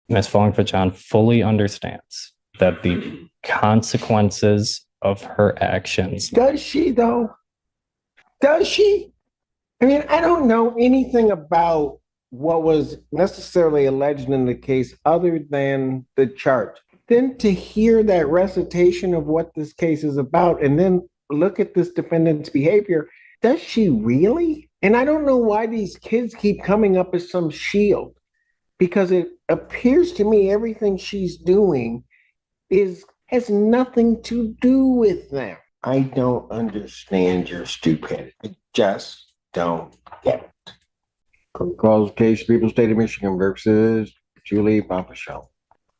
Ms. Fong-Fachan fully understands that the consequences of her actions. Does she, though? Does she? I mean, I don't know anything about what was necessarily alleged in the case other than the charge. Then to hear that recitation of what this case is about and then look at this defendant's behavior, does she really? And I don't know why these kids keep coming up as some shield, because it appears to me everything she's doing has nothing to do with them. I don't understand your stupidity. I just don't get it. Calls case People State of Michigan versus Julie Papachel.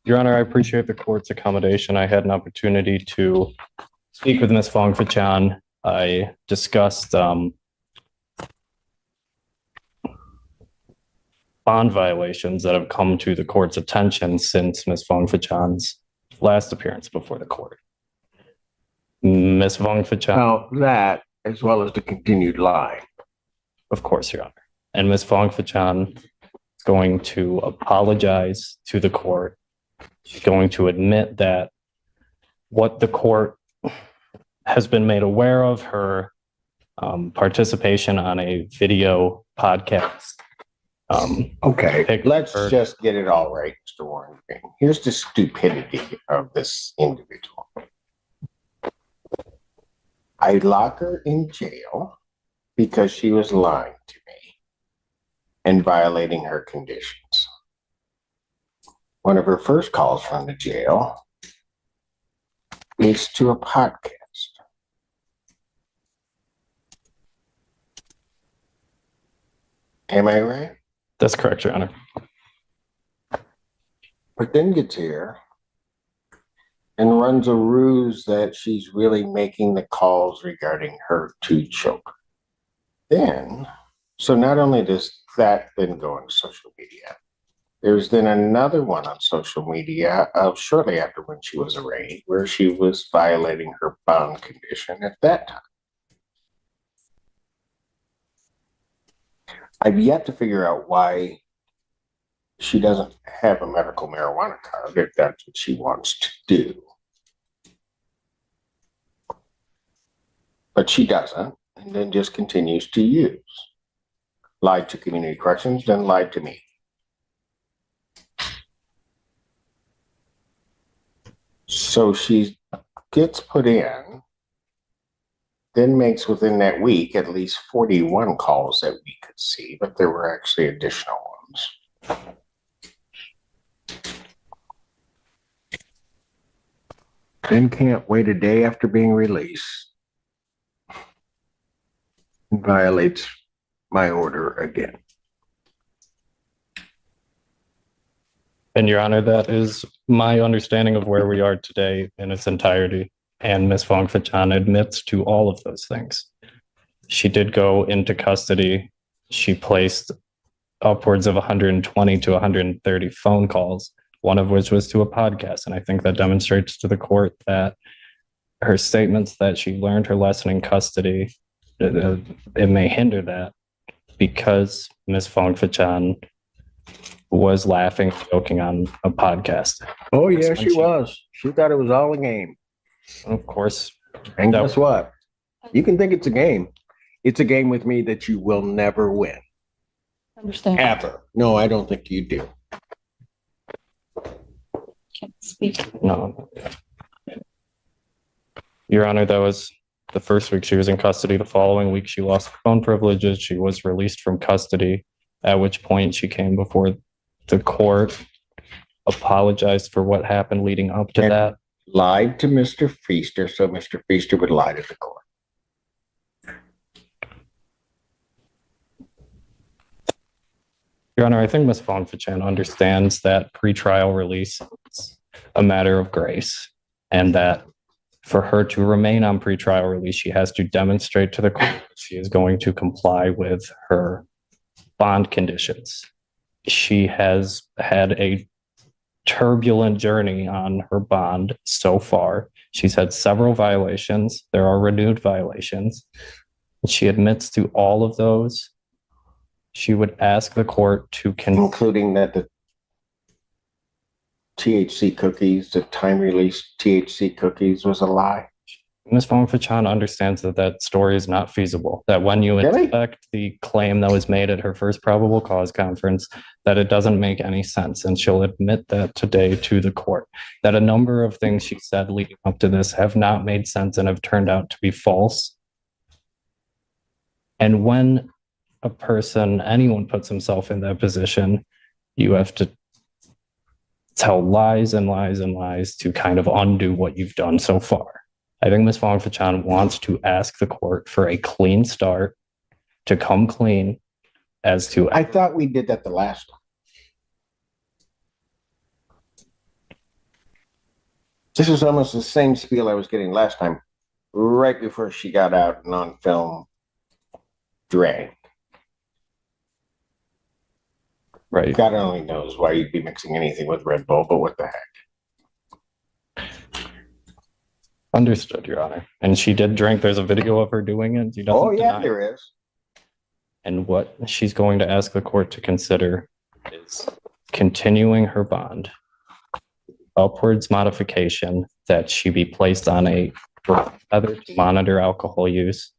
Your Honor, I appreciate the court's accommodation. I had an opportunity to speak with Ms. Fong-Fachan. I discussed bond violations that have come to the court's attention since Ms. Fong-Fachan's last appearance before the court. Ms. Fong-Fachan. Now that, as well as the continued lie. Of course, Your Honor. And Ms. Fong-Fachan is going to apologize to the court. She's going to admit that what the court has been made aware of, her participation on a video podcast. Okay, let's just get it all right, Mr. Warren. Here's the stupidity of this individual. I lock her in jail because she was lying to me and violating her conditions. One of her first calls from the jail is to a podcast. Am I right? That's correct, Your Honor. But then gets here and runs a ruse that she's really making the calls regarding her two children. Then, so not only does that then go on social media, there's then another one on social media shortly after when she was arraigned, where she was violating her bond condition at that time. I've yet to figure out why she doesn't have a medical marijuana card if that's what she wants to do. But she doesn't, and then just continues to use. Lied to community corrections, then lied to me. So she gets put in, then makes within that week at least 41 calls that we could see, but there were actually additional ones. Then can't wait a day after being released. Violates my order again. And Your Honor, that is my understanding of where we are today in its entirety. And Ms. Fong-Fachan admits to all of those things. She did go into custody. She placed upwards of 120 to 130 phone calls, one of which was to a podcast. And I think that demonstrates to the court that her statements that she learned her lesson in custody, it may hinder that because Ms. Fong-Fachan was laughing, joking on a podcast. Oh, yeah, she was. She thought it was all a game. Of course. And guess what? You can think it's a game. It's a game with me that you will never win. Understand. Ever. No, I don't think you do. Can't speak. No. Your Honor, that was the first week she was in custody. The following week, she lost phone privileges. She was released from custody, at which point she came before the court, apologized for what happened leading up to that. Lied to Mr. Feaster, so Mr. Feaster would lie to the court. Your Honor, I think Ms. Fong-Fachan understands that pretrial release is a matter of grace, and that for her to remain on pretrial release, she has to demonstrate to the court that she is going to comply with her bond conditions. She has had a turbulent journey on her bond so far. She's had several violations. There are renewed violations. She admits to all of those. She would ask the court to including that THC cookies, the time release THC cookies was a lie? Ms. Fong-Fachan understands that that story is not feasible, that when you Really? inspect the claim that was made at her first probable cause conference, that it doesn't make any sense. And she'll admit that today to the court, that a number of things she said leading up to this have not made sense and have turned out to be false. And when a person, anyone puts himself in that position, you have to tell lies and lies and lies to kind of undo what you've done so far. I think Ms. Fong-Fachan wants to ask the court for a clean start, to come clean as to. I thought we did that the last time. This is almost the same spiel I was getting last time, right before she got out and on film dragged. Right. God only knows why you'd be mixing anything with Red Bull, but what the heck? Understood, Your Honor. And she did drink. There's a video of her doing it. She doesn't Oh, yeah, deny it. there is. And what she's going to ask the court to consider is continuing her bond, upwards modification, that she be placed on a other to monitor alcohol use,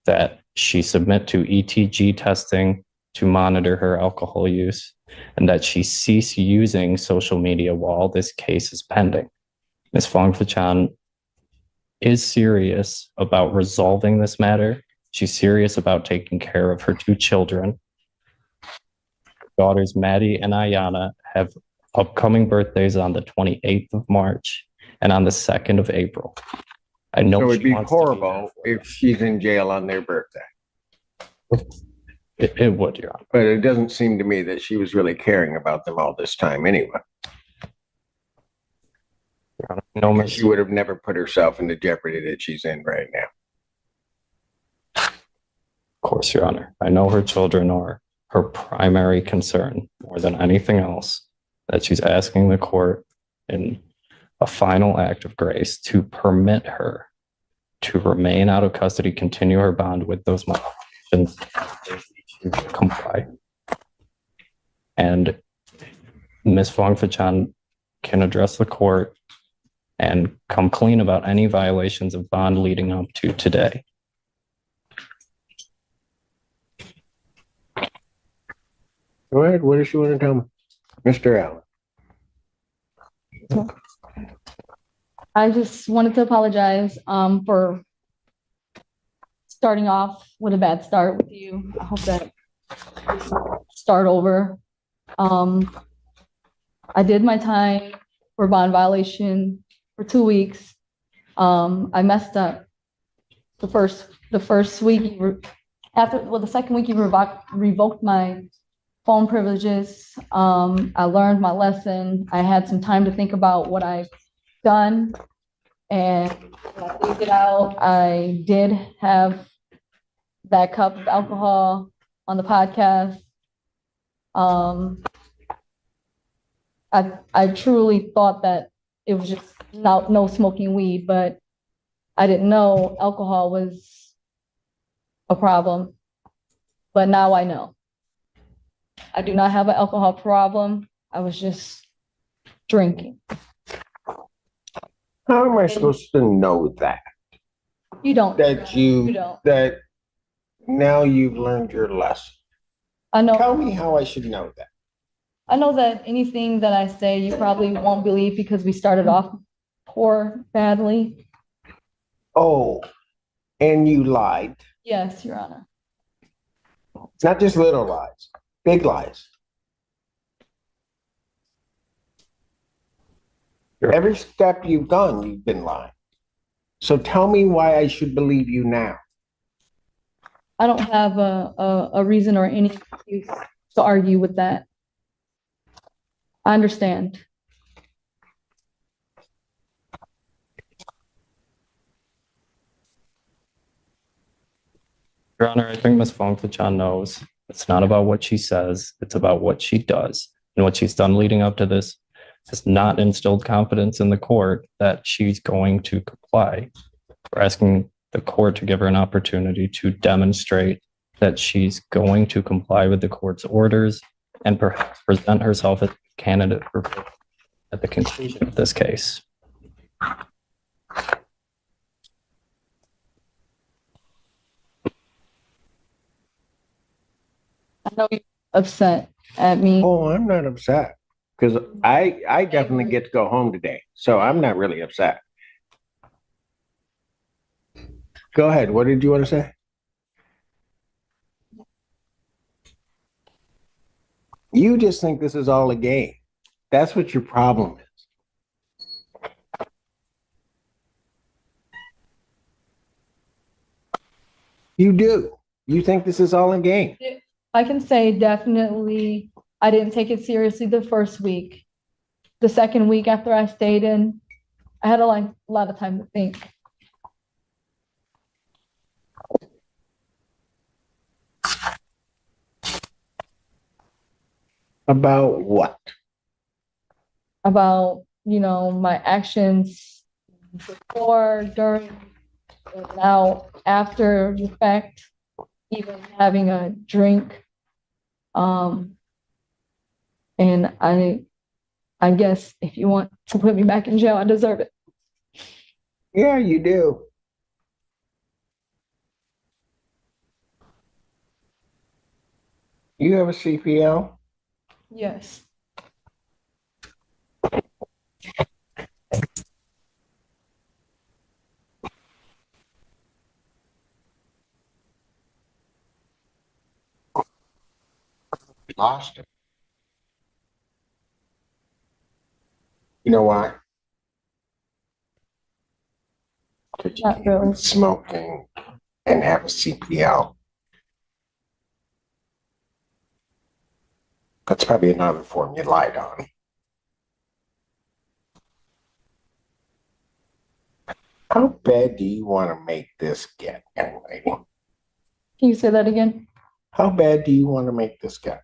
that she submit to ETG testing to monitor her alcohol use, and that she cease using social media while this case is pending. Ms. Fong-Fachan is serious about resolving this matter. She's serious about taking care of her two children. Her daughters, Maddie and Ayana, have upcoming birthdays on the 28th of March and on the 2nd of April. I know So it'd she be wants to there horrible for if she's in jail on their birthday. them. It would, Your Honor. But it doesn't seem to me that she was really caring about them all this time anyway. Your Honor. No, Ms. She would have never put herself in the jeopardy that she's in right now. Of course, Your Honor. I know her children are her primary concern more than anything else, that she's asking the court in a final act of grace to permit her to remain out of custody, continue her bond with those modifications, to comply. And Ms. Fong-Fachan can address the court and come clean about any violations of bond leading up to today. Go ahead. What does she want to tell me? Mr. Allen. I just wanted to apologize for starting off with a bad start with you. I hope that start over. I did my time for bond violation for 2 weeks. I messed up the first week. The second week you revoked my phone privileges. I learned my lesson. I had some time to think about what I've done, and when I figured it out, I did have that cup of alcohol on the podcast. I truly thought that it was just no smoking weed, but I didn't know alcohol was a problem. But now I know. I do not have an alcohol problem. I was just drinking. How am I supposed to know that? You don't. You don't. That now you've learned your lesson. I know. Tell me how I should know that. I know that anything that I say, you probably won't believe because we started off badly. Oh, and you lied. Yes, Your Honor. It's not just little lies, big lies. Sure. Every step you've gone, you've been lying. So tell me why I should believe you now. I don't have a reason or any excuse to argue with that. I understand. Your Honor, I think Ms. Fong-Fachan knows it's not about what she says, it's about what she does. And what she's done leading up to this has not instilled confidence in the court that she's going to comply. We're asking the court to give her an opportunity to demonstrate that she's going to comply with the court's orders and perhaps present herself as a candidate for at the conclusion of this case. I know you're upset at me. Oh, I'm not upset because I definitely get to go home today. So I'm not really upset. Go ahead. What did you want to say? You just think this is all a game. That's what your problem is. You do. You think this is all a game. I can say definitely I didn't take it seriously the first week. The second week after I stayed in, I had a lot of time to think. About what? About, my actions before, during, and now after the fact, even having a drink. And I guess if you want to put me back in jail, I deserve it. Yeah, you do. You have a CPL? Yes. Lost it. You know why? Because you Not can't really. be smoking and have a CPL. That's probably another form you lied on. How bad do you want to make this get, young lady? Can you say that again? How bad do you want to make this get?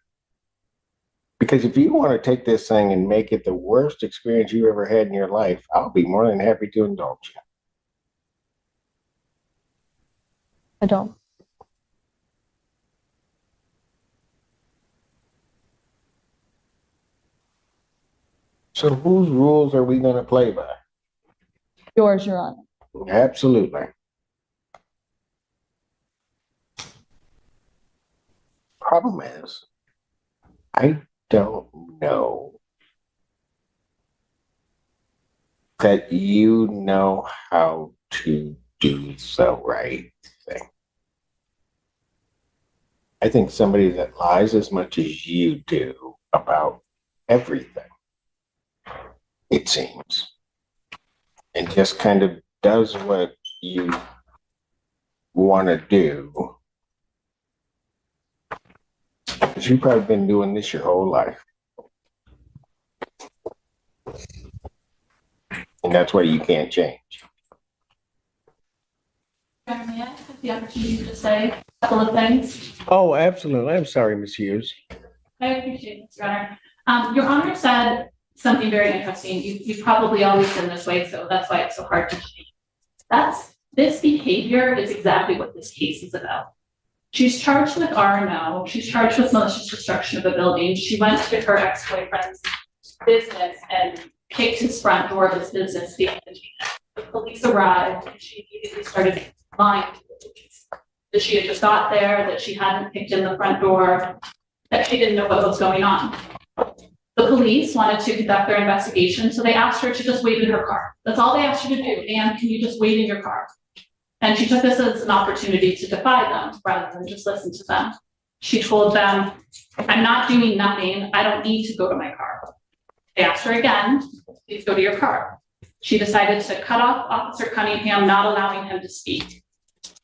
Because if you want to take this thing and make it the worst experience you ever had in your life, I'll be more than happy to indulge you. I don't. So whose rules are we going to play by? Yours, Your Honor. Absolutely. Problem is, I don't know that you know how to do the right thing. I think somebody that lies as much as you do about everything, it seems, and just kind of does what you want to do. Because you've probably been doing this your whole life. And that's why you can't change. May I have the opportunity to say a couple of things? Oh, absolutely. I'm sorry, Ms. Hughes. I appreciate this, Your Honor. Your Honor said something very interesting. You've probably always been this way, so that's why it's so hard to change. This behavior is exactly what this case is about. She's charged with R&O. She's charged with malicious destruction of a building. She went to her ex-boyfriend's business and kicked his front door of his business. The police arrived and she immediately started lying to the police. That she had just got there, that she hadn't kicked in the front door, that she didn't know what was going on. The police wanted to conduct their investigation, so they asked her to just wait in her car. That's all they asked her to do. And can you just wait in your car? And she took this as an opportunity to defy them rather than just listen to them. She told them, I'm not doing nothing. I don't need to go to my car. They asked her again, please go to your car. She decided to cut off Officer Cunningham, not allowing him to speak.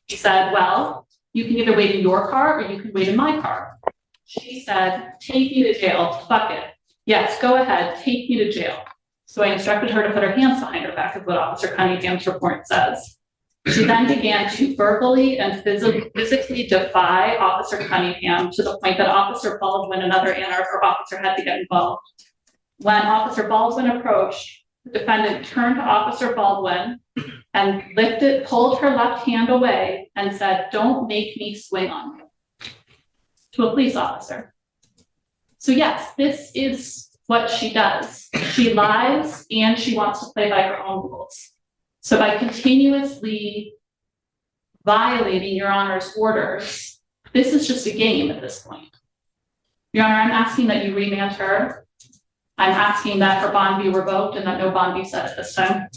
He said, well, you can either wait in your car or you can wait in my car. She said, take me to jail, fuck it. Yes, go ahead, take me to jail. So I instructed her to put her hands behind her back, is what Officer Cunningham's report says. She then began to verbally and physically defy Officer Cunningham to the point that Officer Baldwin, another anarch officer, had to get involved. When Officer Baldwin approached, the defendant turned to Officer Baldwin and pulled her left hand away and said, don't make me swing on you, to a police officer. So yes, this is what she does. She lies and she wants to play by her own rules. So by continuously violating Your Honor's orders, this is just a game at this point. Your Honor, I'm asking that you remand her. I'm asking that her bond be revoked and that no bond be set at this time.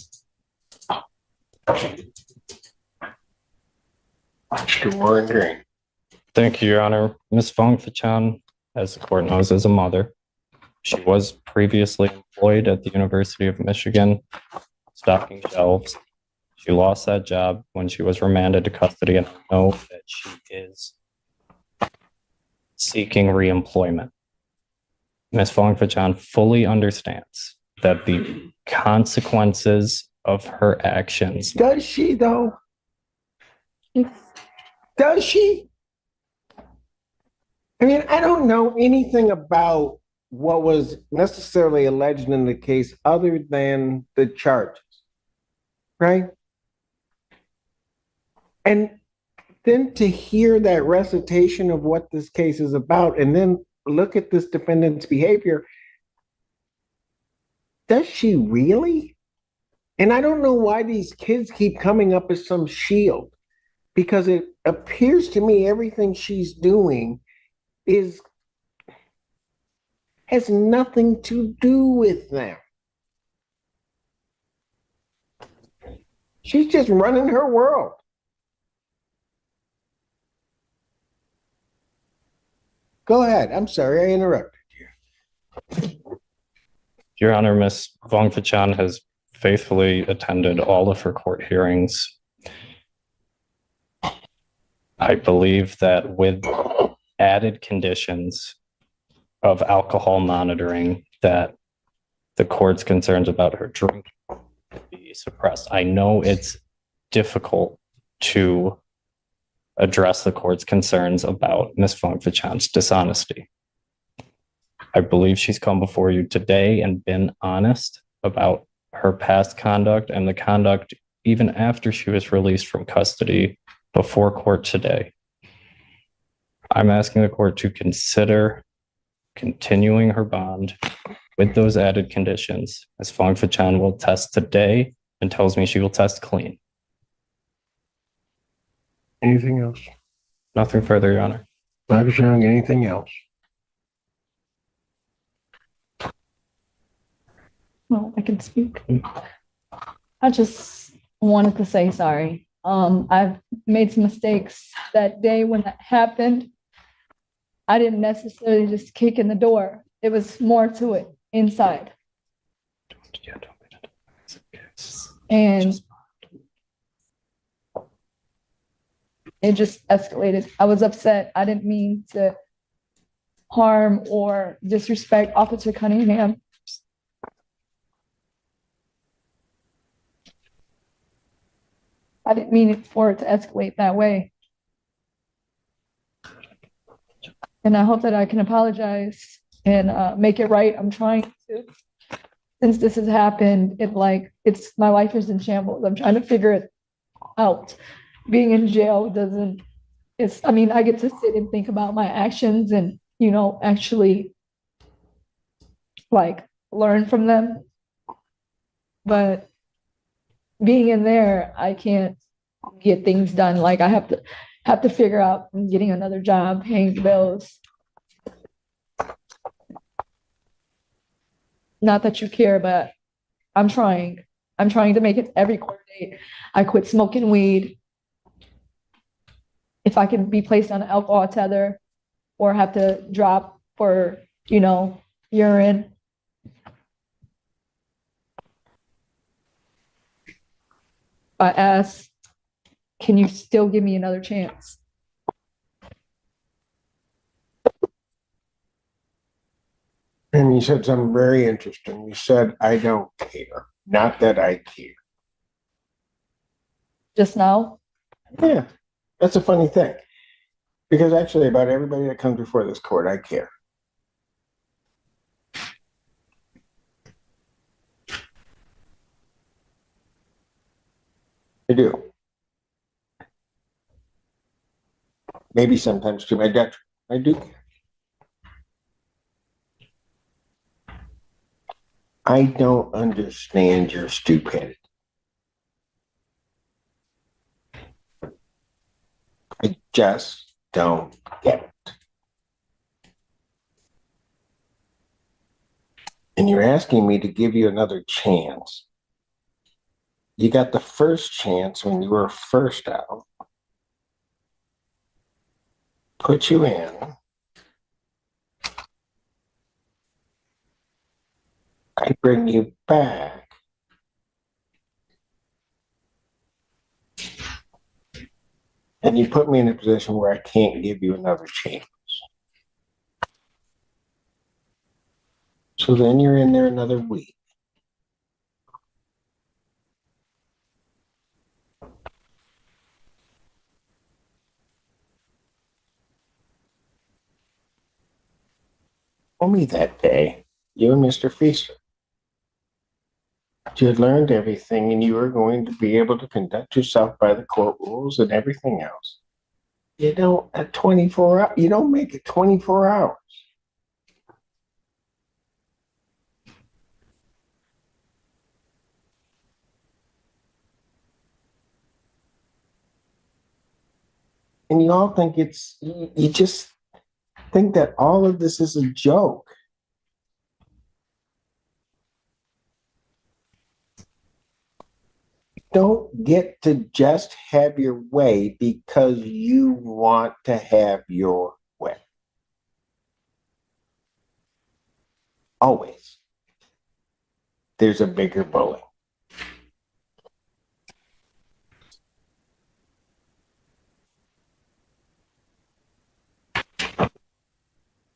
Mr. Warren Green. Thank you, Your Honor. Ms. Fong-Fachan, as the court knows, is a mother. She was previously employed at the University of Michigan, stocking shelves. She lost that job when she was remanded to custody, and I know that she is seeking reemployment. Ms. Fong-Fachan fully understands that the consequences of her actions. Does she, though? Does she? I mean, I don't know anything about what was necessarily alleged in the case other than the charges, right? And then to hear that recitation of what this case is about and then look at this defendant's behavior, does she really? And I don't know why these kids keep coming up as some shield, because it appears to me everything she's doing has nothing to do with them. She's just running her world. Go ahead. I'm sorry I interrupted you. Your Honor, Ms. Fong-Fachan has faithfully attended all of her court hearings. I believe that with added conditions of alcohol monitoring, that the court's concerns about her drinking be suppressed. I know it's difficult to address the court's concerns about Ms. Fong-Fachan's dishonesty. I believe she's come before you today and been honest about her past conduct and the conduct even after she was released from custody before court today. I'm asking the court to consider continuing her bond with those added conditions, as Fong-Fachan will test today and tells me she will test clean. Anything else? Nothing further, Your Honor. Dr. Young, anything else? Well, I can speak. I just wanted to say sorry. I've made some mistakes that day when that happened. I didn't necessarily just kick in the door. It was more to it inside. And it just escalated. I was upset. I didn't mean to harm or disrespect Officer Cunningham. I didn't mean it for it to escalate that way. And I hope that I can apologize and make it right. I'm trying to. Since this has happened, it's my life is in shambles. I'm trying to figure it out. Being in jail I get to sit and think about my actions and, actually learn from them. But being in there, I can't get things done. I have to figure out getting another job, paying the bills. Not that you care, but I'm trying. I'm trying to make it every court date. I quit smoking weed. If I can be placed on an alcohol tether or have to drop for, urine. I ask, can you still give me another chance? And you said something very interesting. You said, I don't care. Not that I care. Just now? Yeah, that's a funny thing. Because actually, about everybody that comes before this court, I care. I do. Maybe sometimes to my detriment. I do care. I don't understand your stupidity. I just don't get it. And you're asking me to give you another chance. You got the first chance when you were first out. Put you in. I bring you back. And you put me in a position where I can't give you another chance. So then you're in there another week. Told me that day, you and Mr. Feaster, you had learned everything and you were going to be able to conduct yourself by the court rules and everything else. You don't at 24 hours, you don't make it 24 hours. And you all think you just think that all of this is a joke. Don't get to just have your way because you want to have your way. Always. There's a bigger bully.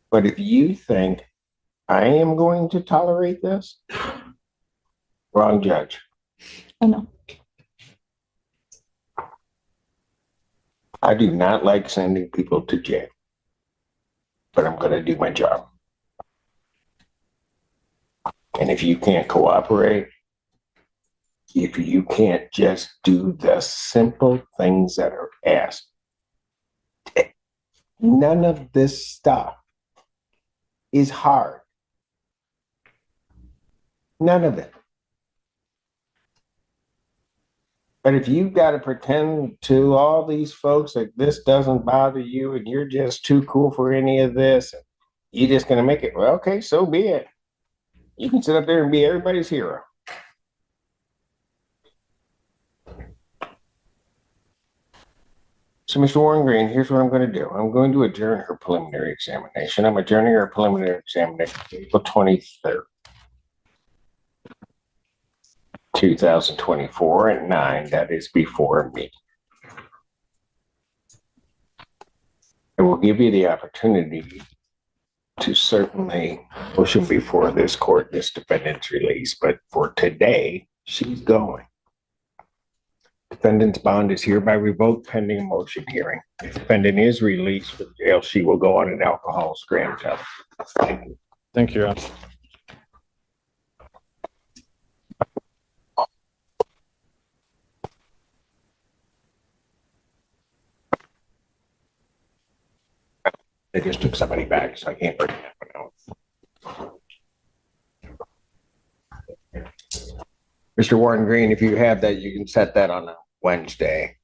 But if you think I am going to tolerate this, wrong judge. I know. I do not like sending people to jail, but I'm going to do my job. And if you can't cooperate, if you can't just do the simple things that are asked, none of this stuff is hard. None of it. But if you've got to pretend to all these folks that this doesn't bother you and you're just too cool for any of this, and you're just going to make it, well, okay, so be it. You can sit up there and be everybody's hero. So, Mr. Warren Green, here's what I'm going to do. I'm going to adjourn her preliminary examination. I'm adjourning her preliminary examination April 23rd. 2024 at 9, that is before me. I will give you the opportunity to certainly motion before this court this defendant's release, but for today, she's going. Defendant's bond is hereby revoked pending a motion hearing. If defendant is released from jail, she will go on an alcohol scram test. Thank you. Thank you, Your Honor. They just took somebody back, so I can't bring that one out. Mr. Warren Green, if you have that, you can set that on a Wednesday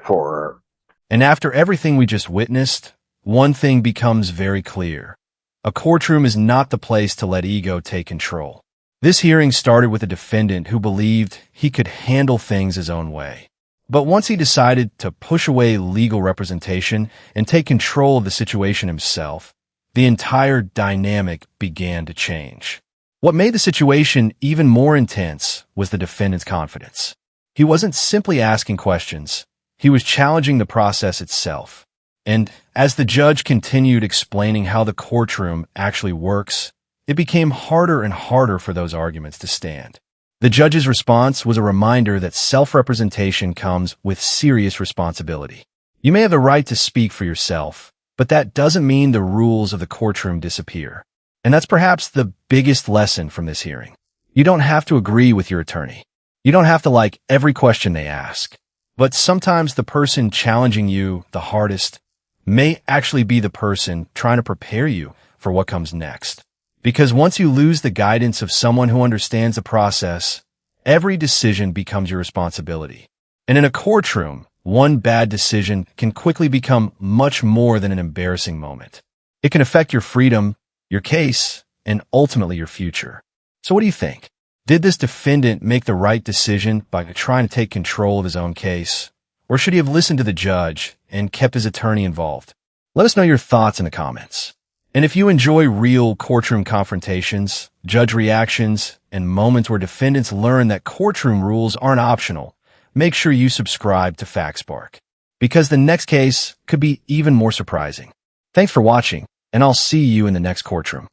for. And after everything we just witnessed, one thing becomes very clear. A courtroom is not the place to let ego take control. This hearing started with a defendant who believed he could handle things his own way. But once he decided to push away legal representation and take control of the situation himself, the entire dynamic began to change. What made the situation even more intense was the defendant's confidence. He wasn't simply asking questions. He was challenging the process itself. And as the judge continued explaining how the courtroom actually works, it became harder and harder for those arguments to stand. The judge's response was a reminder that self-representation comes with serious responsibility. You may have the right to speak for yourself, but that doesn't mean the rules of the courtroom disappear. And that's perhaps the biggest lesson from this hearing. You don't have to agree with your attorney. You don't have to like every question they ask. But sometimes the person challenging you the hardest may actually be the person trying to prepare you for what comes next. Because once you lose the guidance of someone who understands the process, every decision becomes your responsibility. And in a courtroom, one bad decision can quickly become much more than an embarrassing moment. It can affect your freedom, your case, and ultimately your future. So what do you think? Did this defendant make the right decision by trying to take control of his own case? Or should he have listened to the judge and kept his attorney involved? Let us know your thoughts in the comments. And if you enjoy real courtroom confrontations, judge reactions, and moments where defendants learn that courtroom rules aren't optional, make sure you subscribe to FactSpark, because the next case could be even more surprising. Thanks for watching, and I'll see you in the next courtroom.